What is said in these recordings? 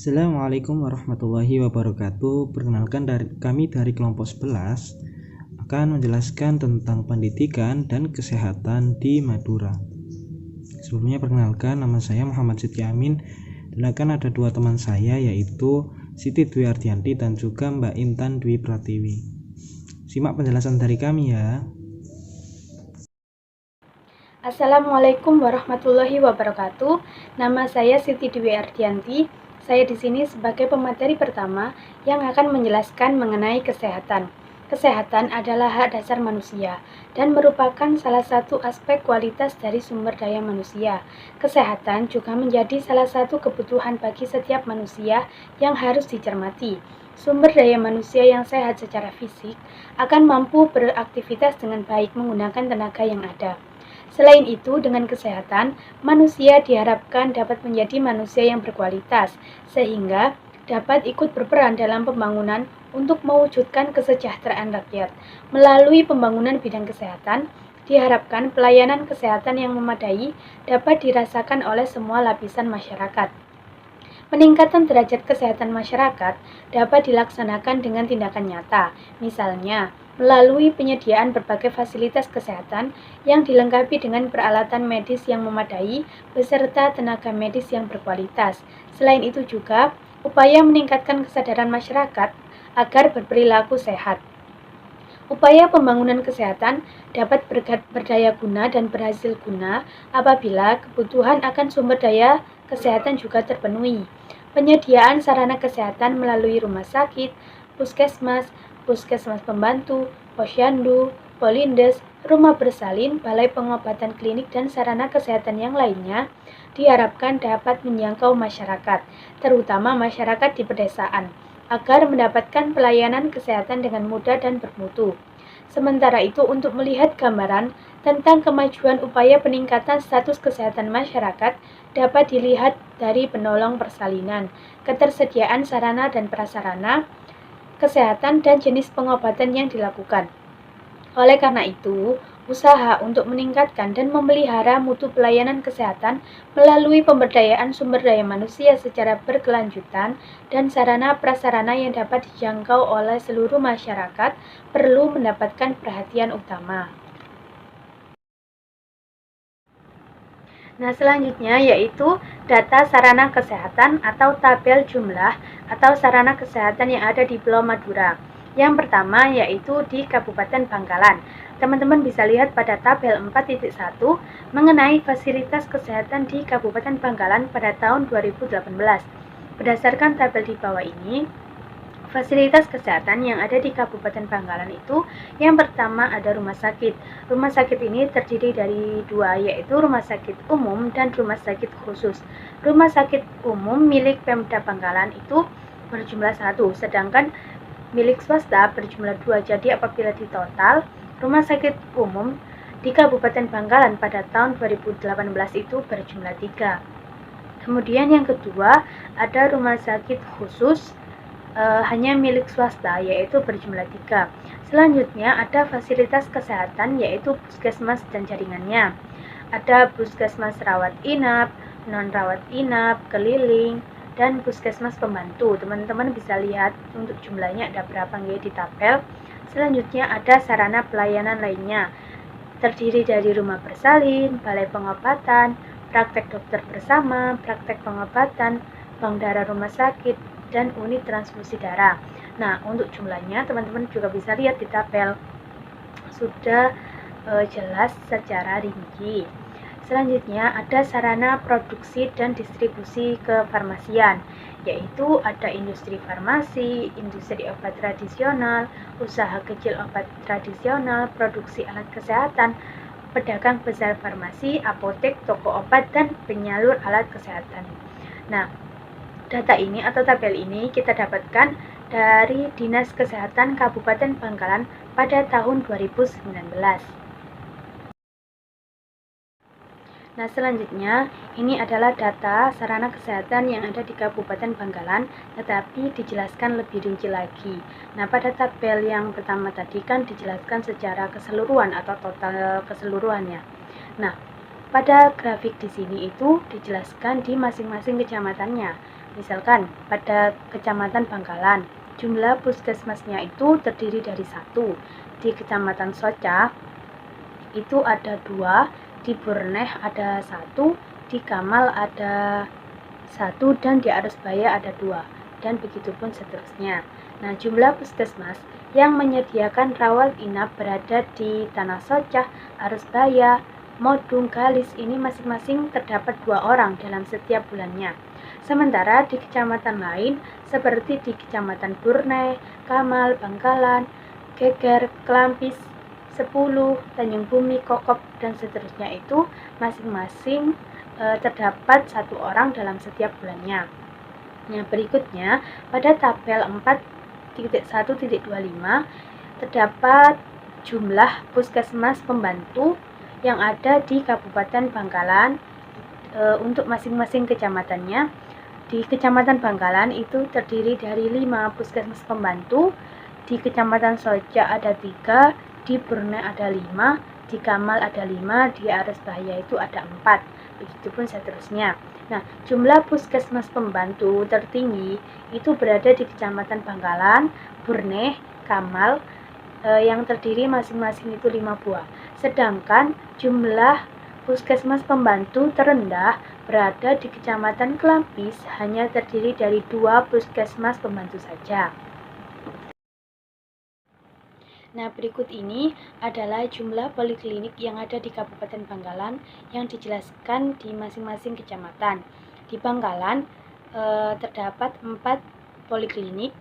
Assalamualaikum warahmatullahi wabarakatuh. Perkenalkan kami dari kelompok 11 akan menjelaskan tentang pendidikan dan kesehatan di Madura. Sebelumnya perkenalkan, nama saya Muhammad Siti Amin dan akan ada dua teman saya, yaitu Siti Dwi Ardianti dan juga Mbak Intan Dwi Pratiwi. Simak penjelasan dari kami ya. Assalamualaikum warahmatullahi wabarakatuh. Nama saya Siti Dwi Ardianti. Saya di sini sebagai pemateri pertama yang akan menjelaskan mengenai kesehatan. Kesehatan adalah hak dasar manusia dan merupakan salah satu aspek kualitas dari sumber daya manusia. Kesehatan juga menjadi salah satu kebutuhan bagi setiap manusia yang harus dicermati. Sumber daya manusia yang sehat secara fisik akan mampu beraktivitas dengan baik menggunakan tenaga yang ada. Selain itu, dengan kesehatan, manusia diharapkan dapat menjadi manusia yang berkualitas, sehingga dapat ikut berperan dalam pembangunan untuk mewujudkan kesejahteraan rakyat. Melalui pembangunan bidang kesehatan, diharapkan pelayanan kesehatan yang memadai dapat dirasakan oleh semua lapisan masyarakat. Peningkatan derajat kesehatan masyarakat dapat dilaksanakan dengan tindakan nyata, misalnya melalui penyediaan berbagai fasilitas kesehatan yang dilengkapi dengan peralatan medis yang memadai beserta tenaga medis yang berkualitas. Selain itu juga, upaya meningkatkan kesadaran masyarakat agar berperilaku sehat. Upaya pembangunan kesehatan dapat berdaya guna dan berhasil guna apabila kebutuhan akan sumber daya kesehatan juga terpenuhi. Penyediaan sarana kesehatan melalui rumah sakit, puskesmas, puskesmas pembantu, posyandu, polindes, rumah bersalin, balai pengobatan klinik, dan sarana kesehatan yang lainnya diharapkan dapat menjangkau masyarakat, terutama masyarakat di pedesaan, agar mendapatkan pelayanan kesehatan dengan mudah dan bermutu. Sementara itu, untuk melihat gambaran tentang kemajuan upaya peningkatan status kesehatan masyarakat dapat dilihat dari penolong persalinan, ketersediaan sarana dan prasarana kesehatan, dan jenis pengobatan yang dilakukan. Oleh karena itu, usaha untuk meningkatkan dan memelihara mutu pelayanan kesehatan melalui pemberdayaan sumber daya manusia secara berkelanjutan dan sarana prasarana yang dapat dijangkau oleh seluruh masyarakat perlu mendapatkan perhatian utama. Nah, selanjutnya yaitu data sarana kesehatan atau tabel jumlah atau sarana kesehatan yang ada di Pulau Madura. Yang pertama yaitu di Kabupaten Bangkalan. Teman-teman bisa lihat pada tabel 4.1 mengenai fasilitas kesehatan di Kabupaten Bangkalan pada tahun 2018. Berdasarkan tabel di bawah ini, fasilitas kesehatan yang ada di Kabupaten Bangkalan itu, yang pertama ada rumah sakit. Rumah sakit ini terdiri dari dua, yaitu rumah sakit umum dan rumah sakit khusus. Rumah sakit umum milik Pemda Bangkalan itu berjumlah 1, sedangkan milik swasta berjumlah 2. Jadi apabila ditotal, rumah sakit umum di Kabupaten Bangkalan pada tahun 2018 itu berjumlah 3. Kemudian yang kedua, ada rumah sakit khusus hanya milik swasta, yaitu berjumlah 3. Selanjutnya ada fasilitas kesehatan, yaitu puskesmas dan jaringannya. Ada puskesmas rawat inap, non-rawat inap, keliling, dan puskesmas pembantu. Teman-teman bisa lihat untuk jumlahnya ada berapa di tabel. Selanjutnya ada sarana pelayanan lainnya, terdiri dari rumah bersalin, balai pengobatan, praktek dokter bersama, praktek pengobatan, bank darah rumah sakit, dan unit transfusi darah. Nah, untuk jumlahnya teman-teman juga bisa lihat di tabel, sudah jelas secara rinci. Selanjutnya ada sarana produksi dan distribusi kefarmasian, yaitu ada industri farmasi, industri obat tradisional, usaha kecil obat tradisional, produksi alat kesehatan, pedagang besar farmasi, apotek, toko obat, dan penyalur alat kesehatan. Nah, data ini atau tabel ini kita dapatkan dari Dinas Kesehatan Kabupaten Bangkalan pada tahun 2019. Nah, selanjutnya ini adalah data sarana kesehatan yang ada di Kabupaten Bangkalan, tetapi dijelaskan lebih rinci lagi. Nah, pada tabel yang pertama tadi kan dijelaskan secara keseluruhan atau total keseluruhannya. Nah, pada grafik di sini itu dijelaskan di masing-masing kecamatannya. Misalkan pada Kecamatan Bangkalan, jumlah puskesmasnya itu terdiri dari 1. Di Kecamatan Soca itu ada 2, di Burneh ada 1, di Kamal ada 1, dan di Arusbaya ada 2, dan begitupun seterusnya. Nah, jumlah puskesmas yang menyediakan rawat inap berada di Tanah Socah, Arusbaya, Modung, Galis ini masing-masing terdapat 2 orang dalam setiap bulannya. Sementara di kecamatan lain seperti di Kecamatan Burneh, Kamal, Bangkalan, Geger, Kelampis, 10, Tanjung Bumi, Kokop, dan seterusnya itu masing-masing terdapat 1 orang dalam setiap bulannya. Nah, berikutnya pada tabel 4.1.25 terdapat jumlah puskesmas pembantu yang ada di Kabupaten Bangkalan untuk masing-masing kecamatannya. Di Kecamatan Bangkalan itu terdiri dari 5 puskesmas pembantu, di Kecamatan Soca ada 3, di Burneh ada 5, di Kamal ada 5, di Arusbaya itu ada 4, begitupun seterusnya. Nah, jumlah puskesmas pembantu tertinggi itu berada di Kecamatan Bangkalan, Burneh, Kamal, yang terdiri masing-masing itu 5 buah. Sedangkan jumlah puskesmas pembantu terendah berada di Kecamatan Kelampis, hanya terdiri dari 2 puskesmas pembantu saja. Nah, berikut ini adalah jumlah poliklinik yang ada di Kabupaten Bangkalan yang dijelaskan di masing-masing kecamatan. Di Bangkalan terdapat 4 poliklinik,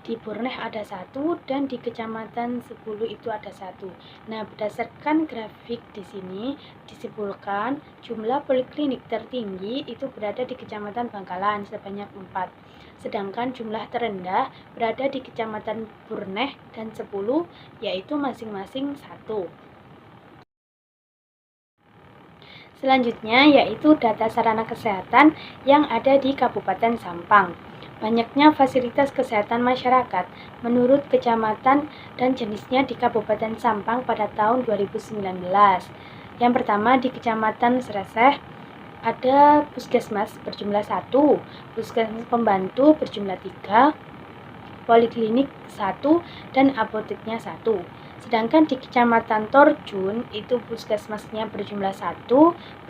di Burneh ada 1, dan di Kecamatan 10 itu ada 1. Nah, berdasarkan grafik di sini disimpulkan jumlah poliklinik tertinggi itu berada di Kecamatan Bangkalan sebanyak 4. Sedangkan jumlah terendah berada di Kecamatan Burneh dan 10, yaitu masing-masing 1. Selanjutnya yaitu data sarana kesehatan yang ada di Kabupaten Sampang. Banyaknya fasilitas kesehatan masyarakat menurut kecamatan dan jenisnya di Kabupaten Sampang pada tahun 2019. Yang pertama di Kecamatan Sreseh ada puskesmas berjumlah 1, puskesmas pembantu berjumlah 3, poliklinik 1, dan apoteknya 1. Sedangkan di Kecamatan Torjun itu puskesmasnya berjumlah 1,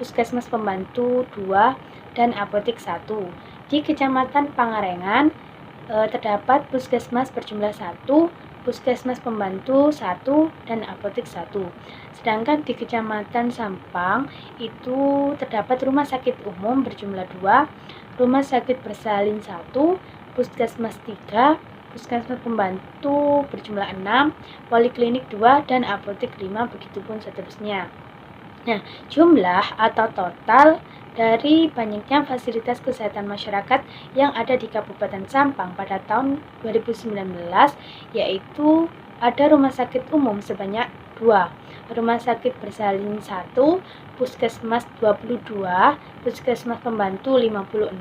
puskesmas pembantu 2, dan apotek 1. Di Kecamatan Pangarengan terdapat puskesmas berjumlah 1, puskesmas pembantu 1, dan apotek 1. Sedangkan di Kecamatan Sampang itu terdapat rumah sakit umum berjumlah 2, rumah sakit bersalin 1, puskesmas 3, puskesmas pembantu berjumlah 6, poliklinik 2, dan apotek 5, begitupun seterusnya. Nah, jumlah atau total dari banyaknya fasilitas kesehatan masyarakat yang ada di Kabupaten Sampang pada tahun 2019 yaitu ada rumah sakit umum sebanyak 2, rumah sakit bersalin 1, puskesmas 22, puskesmas pembantu 56,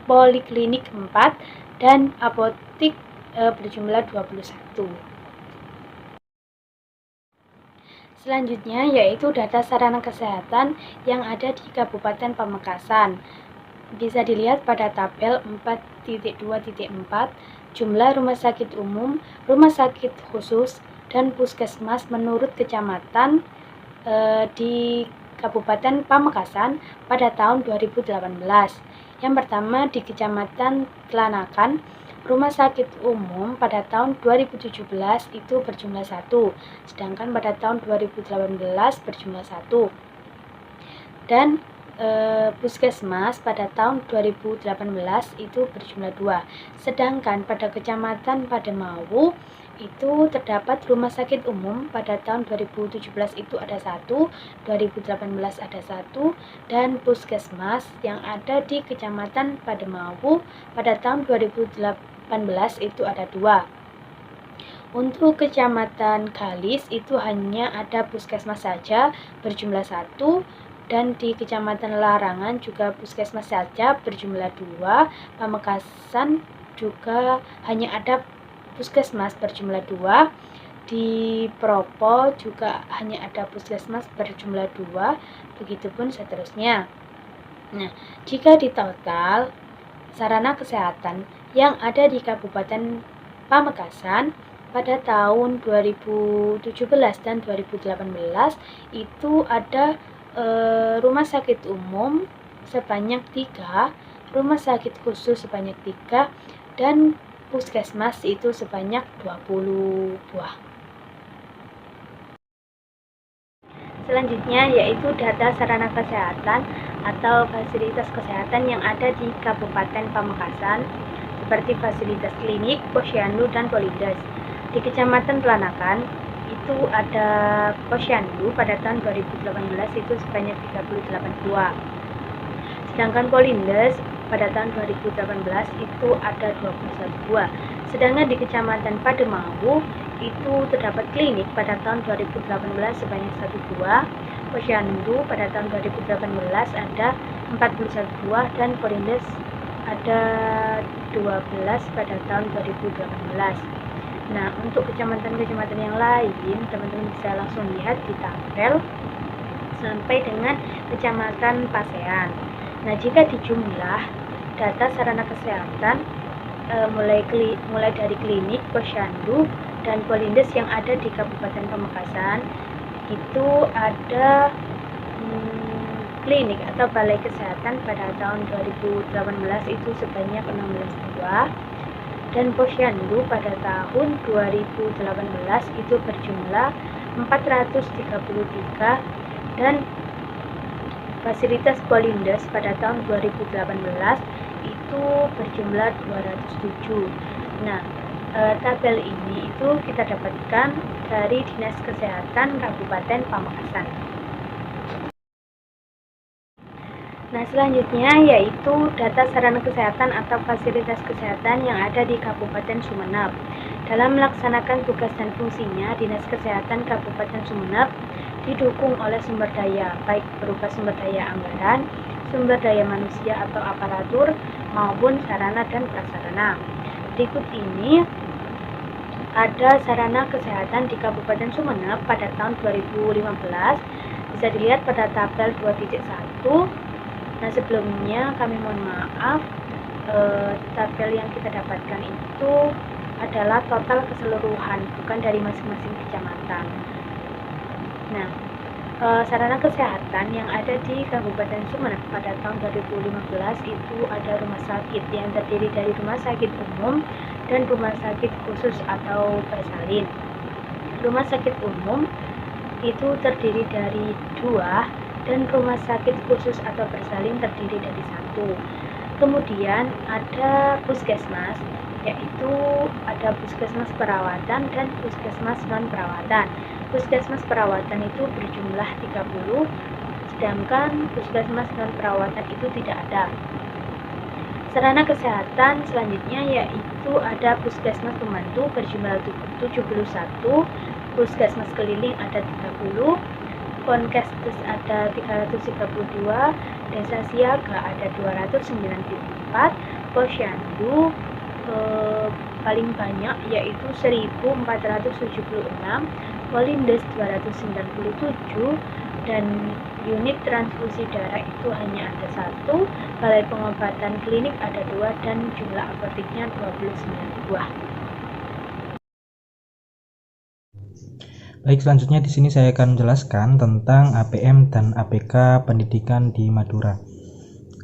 poliklinik 4, dan apotek berjumlah 21. Selanjutnya yaitu data sarana kesehatan yang ada di Kabupaten Pamekasan. Bisa dilihat pada tabel 4.2.4 jumlah rumah sakit umum, rumah sakit khusus, dan puskesmas menurut kecamatan di Kabupaten Pamekasan pada tahun 2018. Yang pertama di Kecamatan Kelanakan, rumah sakit umum pada tahun 2017 itu berjumlah 1, sedangkan pada tahun 2018 berjumlah 1. Dan puskesmas pada tahun 2018 itu berjumlah 2. Sedangkan pada Kecamatan Pademau itu terdapat rumah sakit umum pada tahun 2017 itu ada 1, 2018 ada 1, dan puskesmas yang ada di Kecamatan Pademau pada tahun 2018 itu ada 2. Untuk Kecamatan Galis itu hanya ada puskesmas saja berjumlah 1, dan di Kecamatan Larangan juga puskesmas saja berjumlah 2. Pamekasan juga hanya ada puskesmas berjumlah 2. Di Propo juga hanya ada puskesmas berjumlah 2, begitupun seterusnya. Nah, jika di total sarana kesehatan yang ada di Kabupaten Pamekasan pada tahun 2017 dan 2018 itu ada rumah sakit umum sebanyak 3, rumah sakit khusus sebanyak 3, dan puskesmas itu sebanyak 20 buah. Selanjutnya yaitu data sarana kesehatan atau fasilitas kesehatan yang ada di Kabupaten Pamekasan seperti fasilitas klinik, posyandu, dan polindes. Di Kecamatan Pelanakan itu ada posyandu pada tahun 2018 itu sebanyak 38 buah. Sedangkan polindes pada tahun 2018 itu ada 21 buah. Sedangkan di Kecamatan Pademau itu terdapat klinik pada tahun 2018 sebanyak 1 buah, posyandu pada tahun 2018 ada 41 buah, dan polindes ada 12 pada tahun 2018. Nah, untuk kecamatan-kecamatan yang lain, teman-teman bisa langsung lihat di tabel sampai dengan Kecamatan Pasean. Nah, jika dijumlah data sarana kesehatan mulai dari klinik, posyandu, dan polindes yang ada di Kabupaten Pamekasan itu ada klinik atau balai kesehatan pada tahun 2018 itu sebanyak 16 buah, dan posyandu pada tahun 2018 itu berjumlah 433, dan fasilitas polindes pada tahun 2018 itu berjumlah 207. Nah, tabel ini itu kita dapatkan dari Dinas Kesehatan Kabupaten Pamekasan. Nah, selanjutnya yaitu data sarana kesehatan atau fasilitas kesehatan yang ada di Kabupaten Sumeneb. Dalam melaksanakan tugas dan fungsinya, Dinas Kesehatan Kabupaten Sumeneb didukung oleh sumber daya, baik berupa sumber daya anggaran, sumber daya manusia atau aparatur, maupun sarana dan prasarana. Berikut ini ada sarana kesehatan di Kabupaten Sumeneb pada tahun 2015, bisa dilihat pada tabel 2.1. Nah, sebelumnya kami mohon maaf, tabel yang kita dapatkan itu adalah total keseluruhan, bukan dari masing-masing kecamatan. Nah, sarana kesehatan yang ada di Kabupaten Sumeneb pada tahun 2015 itu ada rumah sakit yang terdiri dari rumah sakit umum dan rumah sakit khusus atau bersalin. Rumah sakit umum itu terdiri dari 2, dan rumah sakit khusus atau bersalin terdiri dari 1. Kemudian ada puskesmas, yaitu ada puskesmas perawatan dan puskesmas non perawatan. Puskesmas perawatan itu berjumlah 30, sedangkan puskesmas non perawatan itu tidak ada. Sarana kesehatan selanjutnya yaitu ada puskesmas pembantu berjumlah 71, puskesmas keliling ada 30, Ponkesdes ada 332, desa siaga ada 294, posyandu paling banyak yaitu 1476, polindes 297, dan unit transfusi darah itu hanya ada 1, balai pengobatan klinik ada 2, dan jumlah apoteknya 29 buah. Baik, selanjutnya di sini saya akan menjelaskan tentang APM dan APK pendidikan di Madura.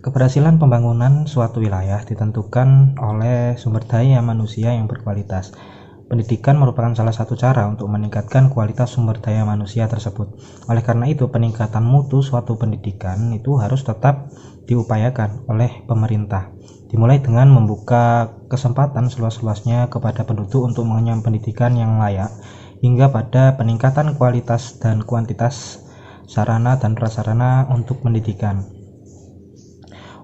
Keberhasilan pembangunan suatu wilayah ditentukan oleh sumber daya manusia yang berkualitas. Pendidikan merupakan salah satu cara untuk meningkatkan kualitas sumber daya manusia tersebut. Oleh karena itu, peningkatan mutu suatu pendidikan itu harus tetap diupayakan oleh pemerintah. Dimulai dengan membuka kesempatan seluas-luasnya kepada penduduk untuk mengenyam pendidikan yang layak, hingga pada peningkatan kualitas dan kuantitas sarana dan prasarana untuk pendidikan.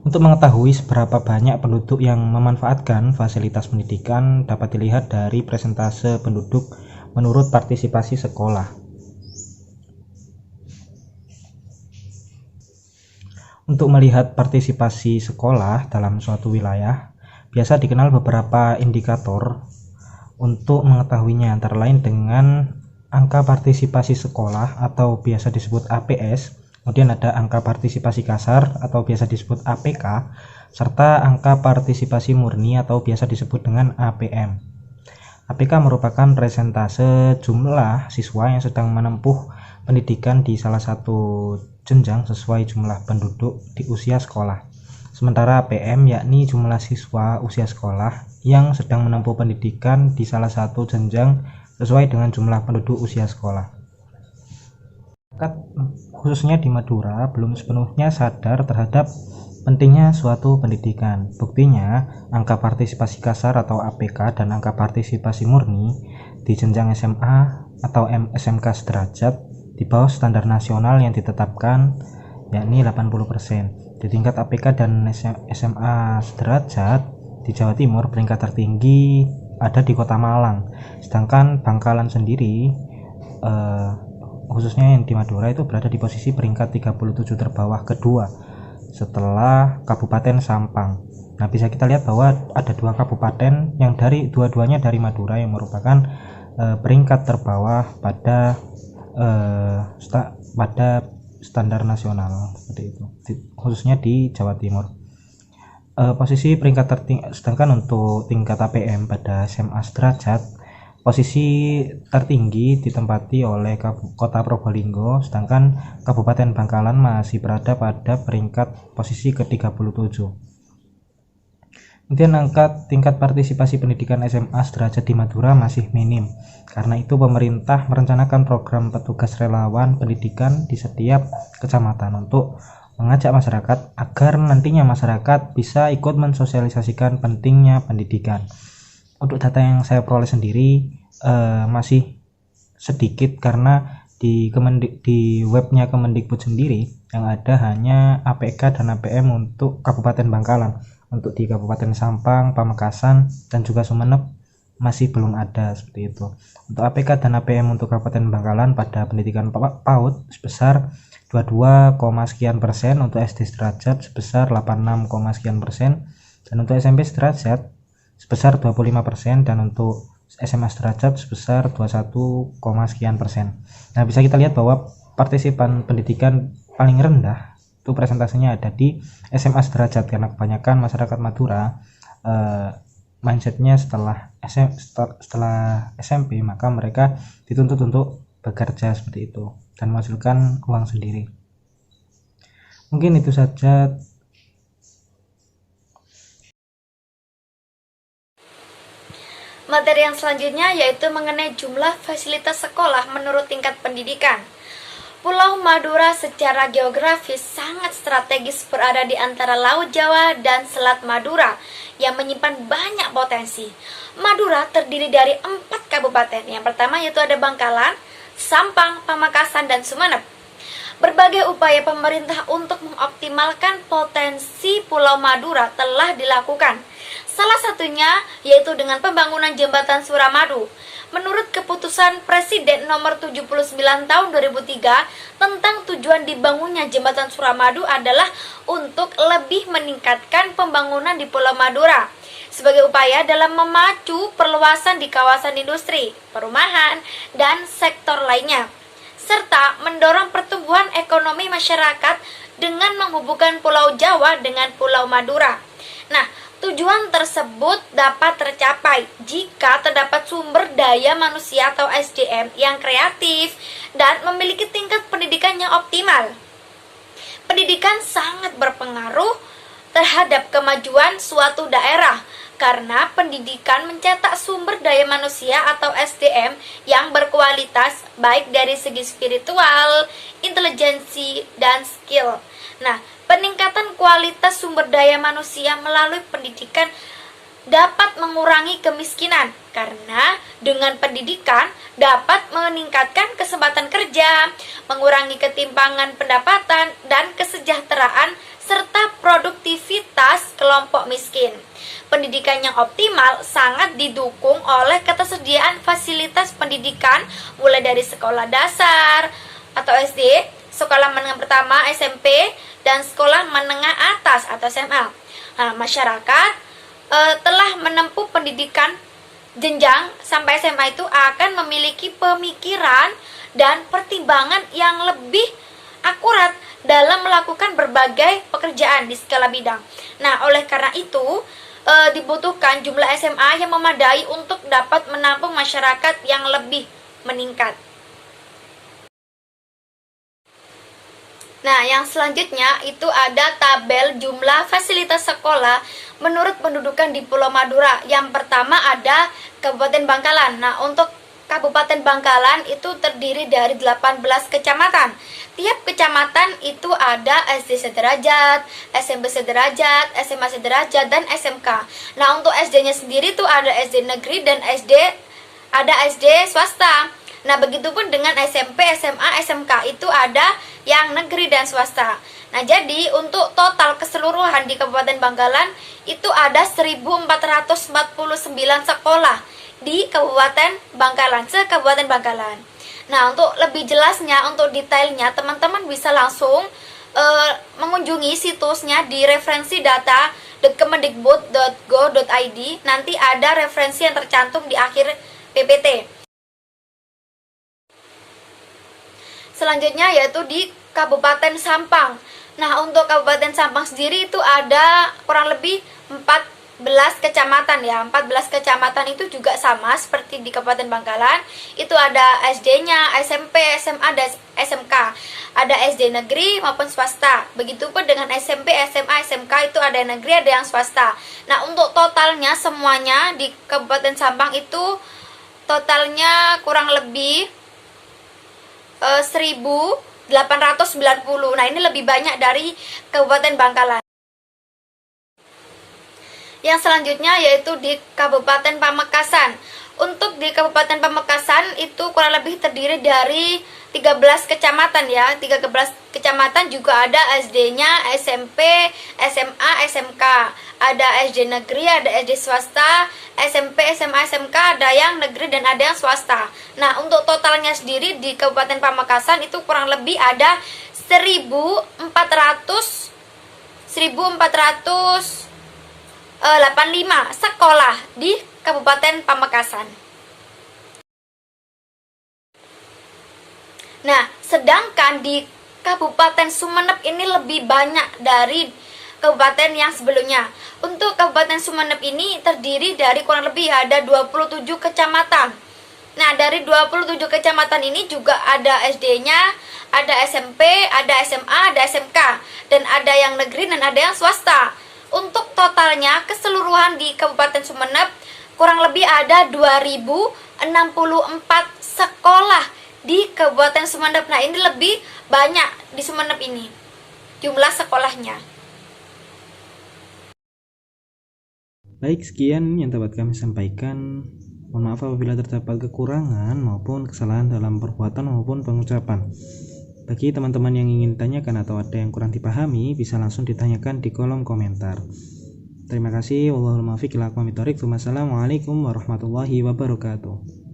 Untuk mengetahui seberapa banyak penduduk yang memanfaatkan fasilitas pendidikan dapat dilihat dari persentase penduduk menurut partisipasi sekolah. Untuk melihat partisipasi sekolah dalam suatu wilayah, biasa dikenal beberapa indikator untuk mengetahuinya, antara lain dengan angka partisipasi sekolah atau biasa disebut APS, Kemudian ada angka partisipasi kasar atau biasa disebut APK, serta angka partisipasi murni atau biasa disebut dengan APM. APK merupakan persentase jumlah siswa yang sedang menempuh pendidikan di salah satu jenjang sesuai jumlah penduduk di usia sekolah. Sementara APM yakni jumlah siswa usia sekolah yang sedang menempuh pendidikan di salah satu jenjang sesuai dengan jumlah penduduk usia sekolah. Khususnya di Madura belum sepenuhnya sadar terhadap pentingnya suatu pendidikan. Buktinya, angka partisipasi kasar atau APK dan angka partisipasi murni di jenjang SMA atau SMK sederajat di bawah standar nasional yang ditetapkan, yakni 80%. Di tingkat APK dan SMA sederajat di Jawa Timur, peringkat tertinggi ada di Kota Malang. Sedangkan Bangkalan sendiri, khususnya yang di Madura, itu berada di posisi peringkat 37 terbawah kedua setelah Kabupaten Sampang. Nah, bisa kita lihat bahwa ada dua kabupaten yang dua-duanya dari Madura yang merupakan peringkat terbawah pada standar nasional seperti itu, khususnya di Jawa Timur. Posisi peringkat tertinggi, sedangkan untuk tingkat APM pada SMA sederajat, posisi tertinggi ditempati oleh Kota Probolinggo, sedangkan Kabupaten Bangkalan masih berada pada peringkat posisi ke-37. Kemudian angka tingkat partisipasi pendidikan SMA sederajat di Madura masih minim. Karena itu pemerintah merencanakan program petugas relawan pendidikan di setiap kecamatan untuk mengajak masyarakat agar nantinya masyarakat bisa ikut mensosialisasikan pentingnya pendidikan. Untuk data yang saya peroleh sendiri masih sedikit karena di webnya Kemendikbud sendiri yang ada hanya APK dan APM untuk Kabupaten Bangkalan. Untuk di Kabupaten Sampang, Pamekasan, dan juga Sumeneb masih belum ada seperti itu. Untuk APK dan APM untuk Kabupaten Bangkalan pada pendidikan PAUD sebesar 22, sekian %, untuk SD sederajat sebesar 86, sekian %, dan untuk SMP sederajat sebesar 25%, dan untuk SMA sederajat sebesar 21, sekian %. Nah, bisa kita lihat bahwa partisipan pendidikan paling rendah itu presentasenya ada di SMA sederajat, karena kebanyakan masyarakat Madura mindsetnya setelah SMP maka mereka dituntut untuk bekerja seperti itu dan menghasilkan uang sendiri. Mungkin itu saja. Materi yang selanjutnya yaitu mengenai jumlah fasilitas sekolah menurut tingkat pendidikan. Pulau Madura secara geografis sangat strategis berada di antara Laut Jawa dan Selat Madura yang menyimpan banyak potensi. Madura terdiri dari 4 kabupaten. Yang pertama yaitu ada Bangkalan, Sampang, Pamekasan, dan Sumeneb. Berbagai upaya pemerintah untuk mengoptimalkan potensi Pulau Madura telah dilakukan. Salah satunya yaitu dengan pembangunan jembatan Suramadu. Menurut keputusan Presiden nomor 79 tahun 2003 tentang tujuan dibangunnya jembatan Suramadu adalah untuk lebih meningkatkan pembangunan di Pulau Madura sebagai upaya dalam memacu perluasan di kawasan industri, perumahan, dan sektor lainnya, serta mendorong pertumbuhan ekonomi masyarakat dengan menghubungkan Pulau Jawa dengan Pulau Madura. Nah, tujuan tersebut dapat tercapai jika terdapat sumber daya manusia atau SDM yang kreatif dan memiliki tingkat pendidikan yang optimal. Pendidikan sangat berpengaruh terhadap kemajuan suatu daerah karena pendidikan mencetak sumber daya manusia atau SDM yang berkualitas baik dari segi spiritual, intelijensi, dan skill. Nah, peningkatan kualitas sumber daya manusia melalui pendidikan dapat mengurangi kemiskinan karena dengan pendidikan dapat meningkatkan kesempatan kerja, mengurangi ketimpangan pendapatan dan kesejahteraan serta produktivitas kelompok miskin. Pendidikan yang optimal sangat didukung oleh ketersediaan fasilitas pendidikan mulai dari sekolah dasar atau SD, sekolah menengah pertama SMP, dan sekolah menengah atas atau SMA. Nah, masyarakat telah menempuh pendidikan jenjang sampai SMA itu akan memiliki pemikiran dan pertimbangan yang lebih akurat dalam melakukan berbagai pekerjaan di skala bidang. Nah, oleh karena itu dibutuhkan jumlah SMA yang memadai untuk dapat menampung masyarakat yang lebih meningkat. Nah, yang selanjutnya itu ada tabel jumlah fasilitas sekolah menurut pendudukan di Pulau Madura. Yang pertama ada Kabupaten Bangkalan. Nah, untuk Kabupaten Bangkalan itu terdiri dari 18 kecamatan. Tiap kecamatan itu ada SD sederajat, SMP sederajat, SMA sederajat, dan SMK. Nah, untuk SD-nya sendiri itu ada SD negeri dan ada SD swasta. Nah, begitupun dengan SMP, SMA, SMK itu ada yang negeri dan swasta. Nah, jadi untuk total keseluruhan di Kabupaten Bangkalan itu ada 1449 sekolah di Kabupaten Bangkalan, se-Kabupaten Bangkalan. Nah, untuk lebih jelasnya, untuk detailnya, teman-teman bisa langsung mengunjungi situsnya di referensi data .kemendikbud.go.id. Nanti ada referensi yang tercantum di akhir PPT. Selanjutnya yaitu di Kabupaten Sampang. Nah, untuk Kabupaten Sampang sendiri itu ada kurang lebih 14 kecamatan ya. 14 kecamatan itu juga sama seperti di Kabupaten Bangkalan. Itu ada SD-nya, SMP, SMA, dan SMK. Ada SD negeri maupun swasta. Begitupun dengan SMP, SMA, SMK itu ada yang negeri, ada yang swasta. Nah, untuk totalnya semuanya di Kabupaten Sampang itu totalnya kurang lebih 1.890. Nah, ini lebih banyak dari Kabupaten Bangkalan. Yang selanjutnya yaitu di Kabupaten Pamekasan. Untuk di Kabupaten Pamekasan itu kurang lebih terdiri dari 13 kecamatan ya. 13 kecamatan juga ada SD-nya, SMP, SMA, SMK. Ada SD negeri, ada SD swasta, SMP, SMA, SMK, ada yang negeri dan ada yang swasta. Nah, untuk totalnya sendiri di Kabupaten Pamekasan itu kurang lebih ada 1.485 sekolah di Kabupaten Pamekasan. Nah, sedangkan di Kabupaten Sumeneb ini lebih banyak dari kabupaten yang sebelumnya. Untuk Kabupaten Sumeneb ini terdiri dari kurang lebih ada 27 kecamatan. Nah, dari 27 kecamatan ini juga ada SD-nya, ada SMP, ada SMA, ada SMK, dan ada yang negeri dan ada yang swasta. Untuk totalnya keseluruhan di Kabupaten Sumeneb kurang lebih ada 2.064 sekolah di Kabupaten Sumeneb. Nah, ini lebih banyak di Sumeneb ini jumlah sekolahnya. Baik, sekian yang dapat kami sampaikan. Mohon maaf apabila terdapat kekurangan maupun kesalahan dalam perbuatan maupun pengucapan. Bagi teman-teman yang ingin tanyakan atau ada yang kurang dipahami, bisa langsung ditanyakan di kolom komentar. Terima kasih. Wallahul muwaffiq ila aqwamit thoriq. Wassalamualaikum warahmatullahi wabarakatuh.